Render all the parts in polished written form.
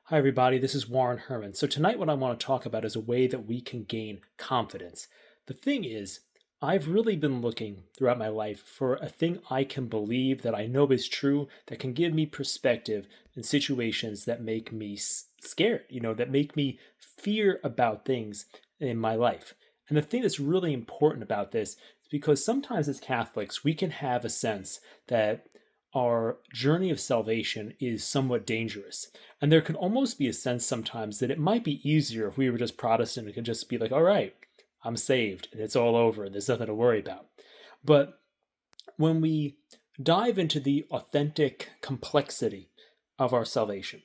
Hi, everybody. This is Warren Herman. So, tonight, what I want to talk about is a way that we can gain confidence. The thing is, I've really been looking throughout my life for a thing I can believe that I know is true, that can give me perspective in situations that make me scared, that make me fear about things in my life. And the thing that's really important about this is because sometimes as Catholics, we can have a sense that our journey of salvation is somewhat dangerous. And there can almost be a sense sometimes that it might be easier if we were just Protestant and could just be like, all right, I'm saved and it's all over. There's nothing to worry about. But when we dive into the authentic complexity of our salvation,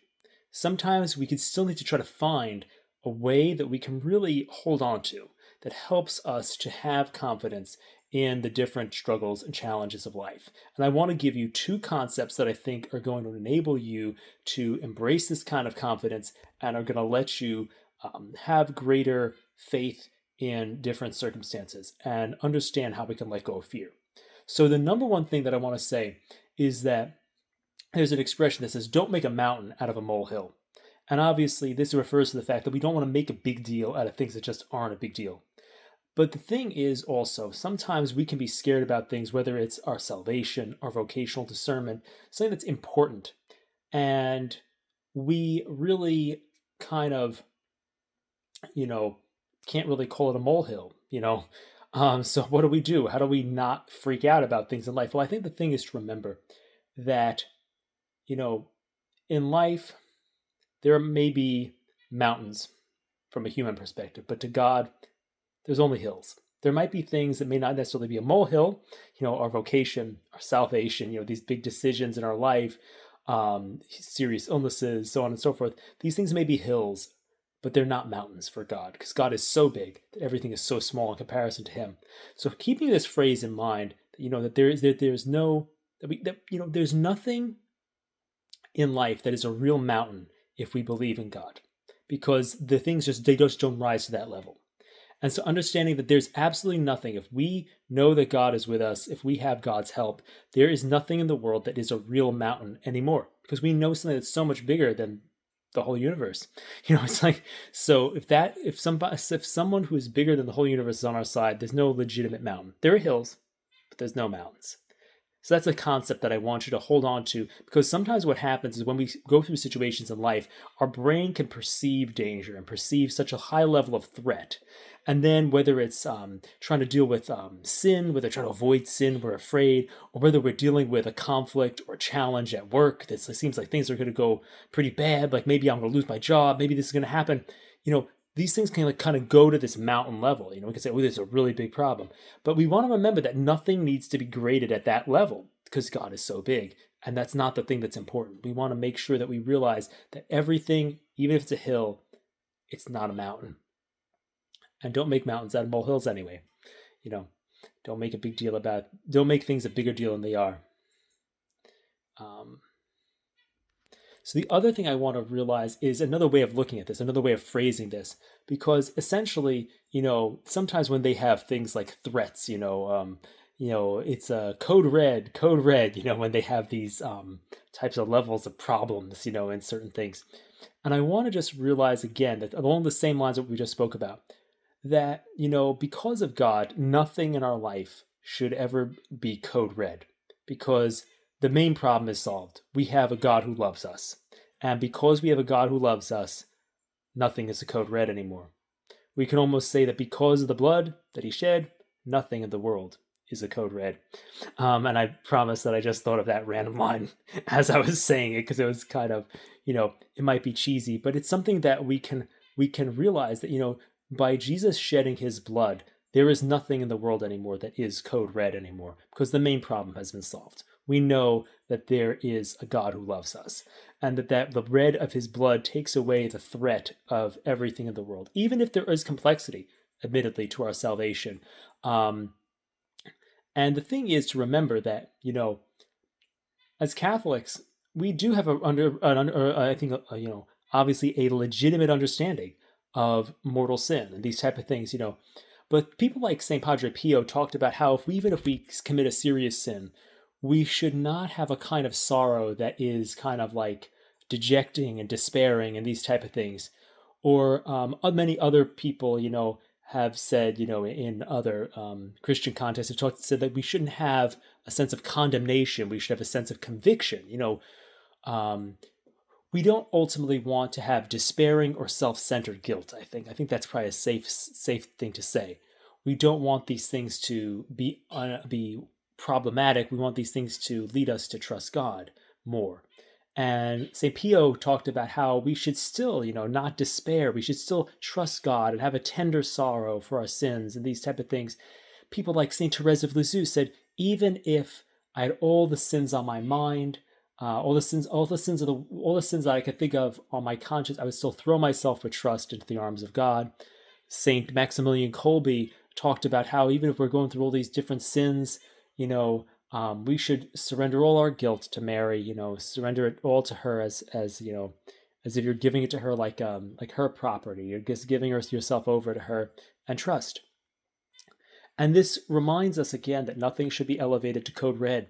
sometimes we could still need to try to find a way that we can really hold on to that helps us to have confidence in the different struggles and challenges of life. And I want to give you two concepts that I think are going to enable you to embrace this kind of confidence and are going to let you have greater faith in different circumstances and understand how we can let go of fear. So, the number one thing that I want to say is that there's an expression that says, don't make a mountain out of a molehill. And obviously, this refers to the fact that we don't want to make a big deal out of things that just aren't a big deal. But the thing is also, sometimes we can be scared about things, whether it's our salvation, our vocational discernment, something that's important. And we really kind of, you know, can't really call it a molehill. So what do we do? How do we not freak out about things in life? Well, I think the thing is to remember that, you know, in life, there may be mountains from a human perspective, but to God, there's only hills. There might be things that may not necessarily be a molehill, our vocation, our salvation, these big decisions in our life, serious illnesses, so on and so forth. These things may be hills, but they're not mountains for God, because God is so big that everything is so small in comparison to Him. So keeping this phrase in mind, that there's nothing in life that is a real mountain if we believe in God, because the things they just don't rise to that level. And so understanding that there's absolutely nothing, if we know that God is with us, if we have God's help, there is nothing in the world that is a real mountain anymore, because we know something that's so much bigger than the whole universe. It's like, so if someone who is bigger than the whole universe is on our side, there's no legitimate mountain. There are hills, but there's no mountains. So that's a concept that I want you to hold on to, because sometimes what happens is when we go through situations in life, our brain can perceive danger and perceive such a high level of threat. And then whether it's trying to deal with sin, whether trying to avoid sin, we're afraid, or whether we're dealing with a conflict or challenge at work that seems like things are going to go pretty bad, like maybe I'm going to lose my job, maybe this is going to happen. These things can kind of go to this mountain level. We can say, oh, this is a really big problem. But we want to remember that nothing needs to be graded at that level because God is so big. And that's not the thing that's important. We want to make sure that we realize that everything, even if it's a hill, it's not a mountain. And don't make mountains out of molehills anyway. Don't make don't make things a bigger deal than they are. So the other thing I want to realize is another way of looking at this, another way of phrasing this, because essentially, sometimes when they have things like threats, it's a code red, when they have these types of levels of problems, in certain things. And I want to just realize again that along the same lines that we just spoke about, that, because of God, nothing in our life should ever be code red, because the main problem is solved. We have a God who loves us. And because we have a God who loves us, nothing is a code red anymore. We can almost say that because of the blood that He shed, nothing in the world is a code red. And I promise that I just thought of that random line as I was saying it, because it was kind of, it might be cheesy, but it's something that we can realize that, by Jesus shedding His blood, there is nothing in the world anymore that is code red anymore, because the main problem has been solved. We know that there is a God who loves us, and that the red of His blood takes away the threat of everything in the world, even if there is complexity, admittedly, to our salvation. And the thing is to remember that, as Catholics, we do have obviously a legitimate understanding of mortal sin and these type of things, But people like St. Padre Pio talked about how even if we commit a serious sin, we should not have a kind of sorrow that is kind of like dejecting and despairing and these type of things. Or many other people, have said, in other Christian contexts, said that we shouldn't have a sense of condemnation. We should have a sense of conviction. Um, we don't ultimately want to have despairing or self-centered guilt. I think that's probably a safe thing to say. We don't want these things to be problematic. We want these things to lead us to trust God more. And St. Pio talked about how we should still, not despair. We should still trust God and have a tender sorrow for our sins and these type of things. People like St. Therese of Lisieux said, even if I had all the sins on my mind, all the sins that I could think of on my conscience, I would still throw myself with trust into the arms of God. Saint Maximilian Kolbe talked about how even if we're going through all these different sins, we should surrender all our guilt to Mary. Surrender it all to her as if you're giving it to her like her property. You're just giving yourself over to her and trust. And this reminds us again that nothing should be elevated to code red.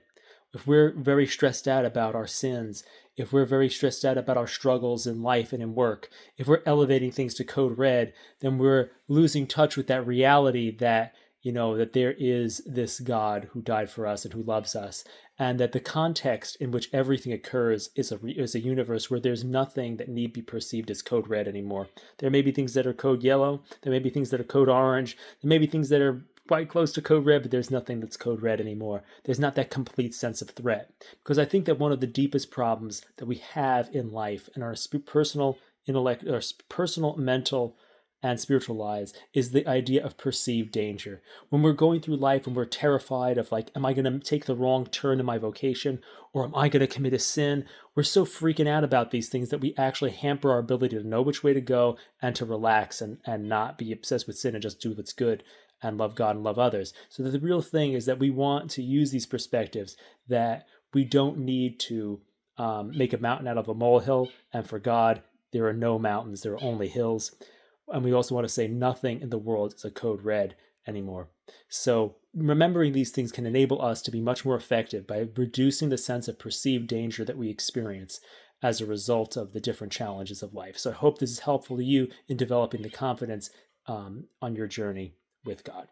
If we're very stressed out about our sins, if we're very stressed out about our struggles in life and in work, if we're elevating things to code red, then we're losing touch with that reality that, that there is this God who died for us and who loves us, and that the context in which everything occurs is a universe where there's nothing that need be perceived as code red anymore. There may be things that are code yellow, there may be things that are code orange, there may be things that are quite close to code red, but there's nothing that's code red anymore. There's not that complete sense of threat. Because I think that one of the deepest problems that we have in life in our personal mental and spiritual lives is the idea of perceived danger. When we're going through life and we're terrified of am I going to take the wrong turn in my vocation, or am I going to commit a sin? We're so freaking out about these things that we actually hamper our ability to know which way to go and to relax and not be obsessed with sin and just do what's good and love God and love others. So the real thing is that we want to use these perspectives that we don't need to make a mountain out of a molehill, and for God, there are no mountains, there are only hills. And we also want to say nothing in the world is a code red anymore. So remembering these things can enable us to be much more effective by reducing the sense of perceived danger that we experience as a result of the different challenges of life. So I hope this is helpful to you in developing the confidence on your journey with God.